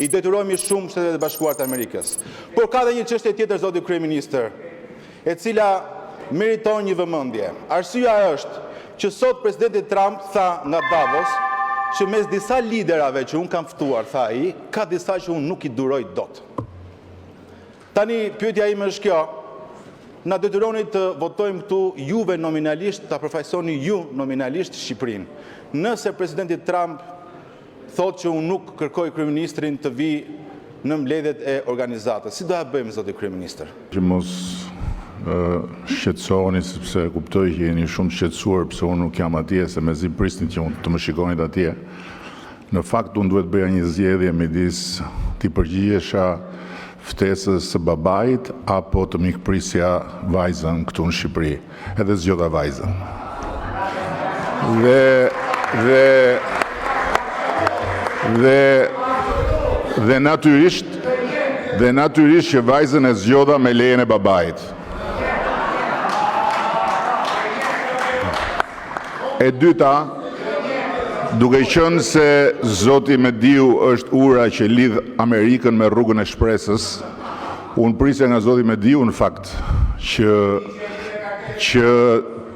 I detyrohemi shumë Shtetet e Bashkuara të Amerikës. Por ka dhe një çështje tjetër, zoti kryeministër, e cila meriton një vëmendje. Arsyeja është që sot presidenti Trump tha nga Davos që mes disa liderave që unë kam ftuar, tha ai, ka disa që unë nuk I duroj dot. Tani pyetja ime është kjo: na detyroni të votojmë këtu juve nominalisht, ta përfaqësoni ju nominalisht Shqipërinë. Nëse presidenti Trump thotë që unë nuk kërkoj kryeministrin të vi në mbledhjet e organizatës, si do ja bëjmë, zoti kryeministër? Që mos shqetësoheni, sepse kuptoj që jeni shumë shqetësuar pse unë nuk jam atje, se mezi prisni që unë të më shikonit atje. Në fakt unë duhet bëja një zgjedhje midis t'i përgjigjesha ftesës së babait apo të mikprisja vajzën këtu në Shqipëri. Edhe zgjodha vajzën. Dhe natyrisht që vajzën e zgjodha me lejen e babait. E dyta, duke qenë se zoti Mediu është ura që lidh Amerikën me rrugën e shpresës, unë prisja nga zoti Mediu në fakt që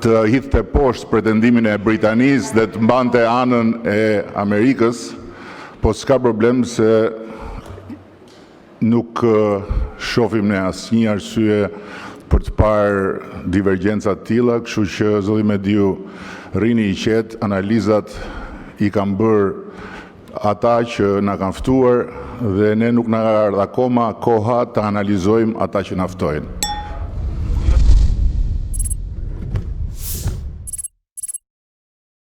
të hidhte poshtë pretendimin e Britanisë dhe të mbante anën e Amerikës, po s'ka problem se nuk shohim ne asnjë arsye për të parë divergjenca të tilla, kështu që zoti Mediu rini I qetë, analizat I kanë bërë ata që na kanë ftuar dhe ne nuk na ardh akoma koha të analizojmë ata që na ftojnë.